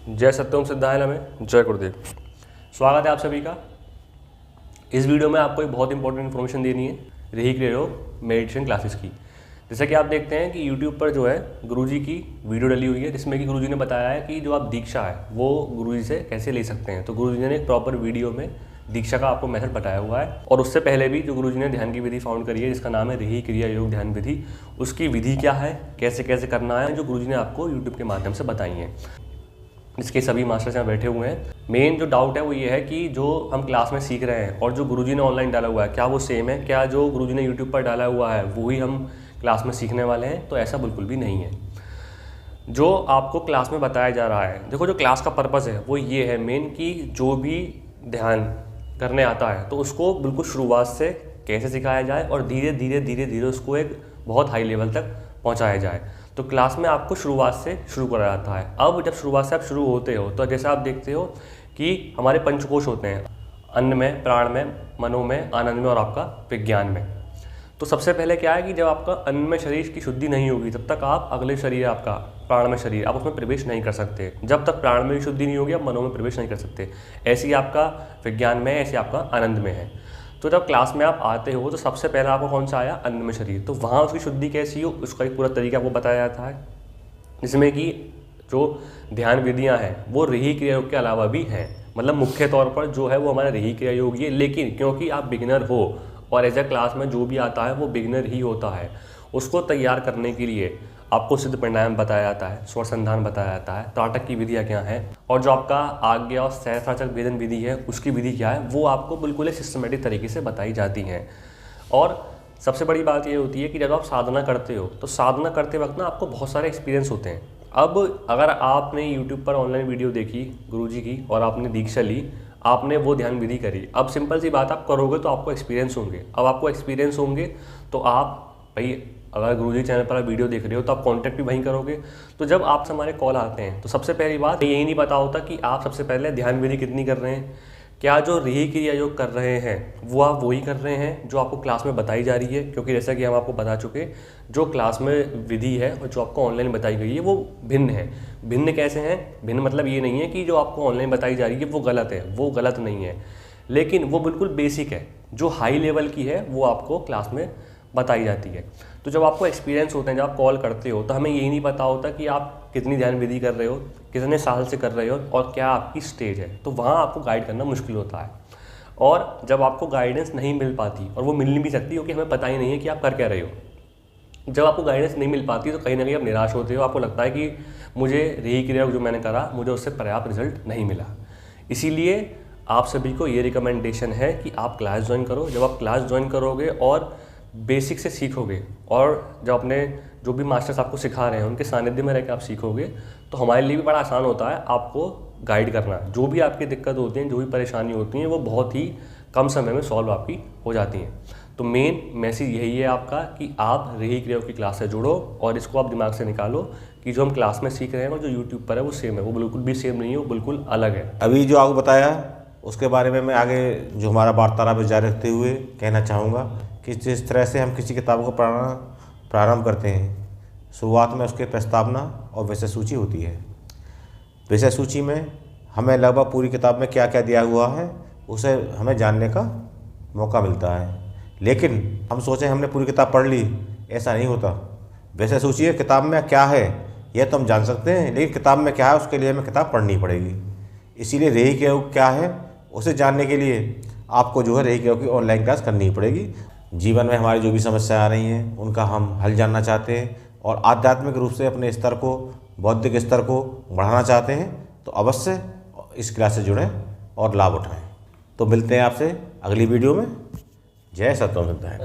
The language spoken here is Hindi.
जय सत्यम सिद्धाय नमः, जय गुरुदेव। स्वागत है आप सभी का। इस वीडियो में आपको एक बहुत इंपॉर्टेंट इन्फॉर्मेशन देनी है रही क्रिया योग मेडिटेशन क्लासेस की। जैसा कि आप देखते हैं कि यूट्यूब पर जो है गुरुजी की वीडियो डली हुई है, जिसमें कि गुरुजी ने बताया है कि जो आप दीक्षा है वो गुरुजी से कैसे ले सकते हैं। तो गुरुजी ने एक प्रॉपर वीडियो में दीक्षा का आपको मेथड बताया हुआ है। और उससे पहले भी जो गुरुजी ने ध्यान की विधि फाउंड करी है, जिसका नाम है रही क्रिया योग ध्यान विधि, उसकी विधि क्या है, कैसे कैसे करना है, जो गुरुजी ने आपको यूट्यूब के माध्यम से बताई है। इसके सभी मास्टर्स यहाँ बैठे हुए हैं। मेन जो डाउट है वो ये है कि जो हम क्लास में सीख रहे हैं और जो गुरुजी ने ऑनलाइन डाला हुआ है, क्या वो सेम है? क्या जो गुरुजी ने यूट्यूब पर डाला हुआ है वो ही हम क्लास में सीखने वाले हैं? तो ऐसा बिल्कुल भी नहीं है। जो आपको क्लास में बताया जा रहा है, देखो जो क्लास का पर्पज़ है वो ये है मेन कि जो भी ध्यान करने आता है तो उसको बिल्कुल शुरुआत से कैसे सिखाया जाए और धीरे धीरे उसको एक बहुत हाई लेवल तक पहुँचाया जाए। तो क्लास में आपको शुरुआत से शुरू करा जाता है। अब जब शुरुआत से आप शुरू होते हो तो जैसा आप देखते हो कि हमारे पंचकोश होते हैं, अन्न में, प्राण में, मनो में, आनंद में और आपका विज्ञान में। तो सबसे पहले क्या है कि जब आपका अन्न में शरीर की शुद्धि नहीं होगी तब तक आप अगले शरीर आपका प्राण में शरीर आप उसमें प्रवेश नहीं कर सकते। जब तक प्राण में शुद्धि नहीं होगी आप मनो में प्रवेश नहीं कर सकते। ऐसे ही आपका विज्ञान में, ऐसे आपका आनंद में है। तो जब क्लास में आप आते हो तो सबसे पहला आपको कौन सा आया? अन्न में शरीर। तो वहाँ उसकी शुद्धि कैसी हो उसका एक पूरा तरीका आपको बताया जाता है, जिसमें कि जो ध्यान विधियाँ हैं वो रही क्रिया योग के अलावा भी हैं। मतलब मुख्य तौर पर जो है वो हमारा रही क्रिया योग ही है, लेकिन क्योंकि आप बिगिनर हो और एज ए क्लास में जो भी आता है वो बिगिनर ही होता है, उसको तैयार करने के लिए आपको सिद्ध प्राणायाम बताया जाता है, स्वर संधान बताया जाता है, त्राटक की विधियाँ क्या हैं, और जो आपका आज्ञा और सहस्त्राचक वेदन विधि है उसकी विधि क्या है, वो आपको बिल्कुल एक सिस्टमेटिक तरीके से बताई जाती हैं। और सबसे बड़ी बात ये होती है कि जब आप साधना करते हो तो साधना करते वक्त ना आपको बहुत सारे एक्सपीरियंस होते हैं। अब अगर आपने यूट्यूब पर ऑनलाइन वीडियो देखी गुरुजी की और आपने दीक्षा ली, आपने वो ध्यान विधि करी, अब सिंपल सी बात आप करोगे तो आपको एक्सपीरियंस होंगे। अब आपको एक्सपीरियंस होंगे तो आप भाई अगर गुरुजी चैनल पर आप वीडियो देख रहे हो तो आप कांटेक्ट भी वहीं करोगे। तो जब आपसे हमारे कॉल आते हैं तो सबसे पहली बात यही नहीं पता होता कि आप सबसे पहले ध्यान विधि कितनी कर रहे हैं, क्या जो रही क्रिया योग कर रहे हैं वो आप वही कर रहे हैं जो आपको क्लास में बताई जा रही है। क्योंकि जैसा कि हम आपको बता चुके, जो क्लास में विधि है और जो आपको ऑनलाइन बताई गई है वो भिन्न है। भिन्न कैसे हैं? भिन्न मतलब ये नहीं है कि जो आपको ऑनलाइन बताई जा रही है वो गलत है, वो गलत नहीं है, लेकिन वो बिल्कुल बेसिक है। जो हाई लेवल की है वो आपको क्लास में बताई जाती है। तो जब आपको एक्सपीरियंस होते हैं, जब आप कॉल करते हो तो हमें यही नहीं पता होता कि आप कितनी ध्यान विधि कर रहे हो, कितने साल से कर रहे हो और क्या आपकी स्टेज है। तो वहाँ आपको गाइड करना मुश्किल होता है। और जब आपको गाइडेंस नहीं मिल पाती, और वो मिल नहीं भी सकती क्योंकि हमें पता ही नहीं है कि आप कर क्या रहे हो, जब आपको गाइडेंस नहीं मिल पाती तो कहीं ना कहीं आप निराश होते हो। आपको लगता है कि मुझे रही क्रिया जो मैंने करा मुझे उससे पर्याप्त रिजल्ट नहीं मिला। इसीलिए आप सभी को ये रिकमेंडेशन है कि आप क्लास ज्वाइन करो। जब आप क्लास ज्वाइन करोगे और बेसिक से सीखोगे और जब अपने जो भी मास्टर्स आपको सिखा रहे हैं उनके सानिध्य में रहकर आप सीखोगे तो हमारे लिए भी बड़ा आसान होता है आपको गाइड करना। जो भी आपकी दिक्कत होती हैं, जो भी परेशानी होती हैं, वो बहुत ही कम समय में सॉल्व आपकी हो जाती हैं। तो मेन मैसेज यही है आपका कि आप रही क्रिया की क्लास से जुड़ो और इसको आप दिमाग से निकालो कि जो हम क्लास में सीख रहे हैं और जो यूट्यूब पर है वो सेम है। वो बिल्कुल भी सेम नहीं है, वो बिल्कुल अलग है। अभी जो आपको बताया उसके बारे में मैं आगे जो हमारा वार्तालाप जारी रखते हुए कहना चाहूँगा कि जिस तरह से हम किसी किताब को प्रारंभ करते हैं, शुरुआत में उसके प्रस्तावना और विषय सूची होती है। विषय सूची में हमें लगभग पूरी किताब में क्या क्या दिया हुआ है उसे हमें जानने का मौका मिलता है। लेकिन हम सोचें हमने पूरी किताब पढ़ ली, ऐसा नहीं होता। विषय सूची है किताब में क्या है यह तो हम जान सकते हैं, लेकिन किताब में क्या है उसके लिए हमें किताब पढ़नी पड़ेगी। इसीलिए रही क्रिया योग क्या है उसे जानने के लिए आपको जो है रही क्रिया योग की ऑनलाइन क्लास करनी पड़ेगी। जीवन में हमारी जो भी समस्याएं आ रही हैं उनका हम हल जानना चाहते हैं और आध्यात्मिक रूप से अपने स्तर को, बौद्धिक स्तर को बढ़ाना चाहते हैं तो अवश्य इस क्लास से जुड़ें और लाभ उठाएं। तो मिलते हैं आपसे अगली वीडियो में। जय सत्यम सिद्धाय।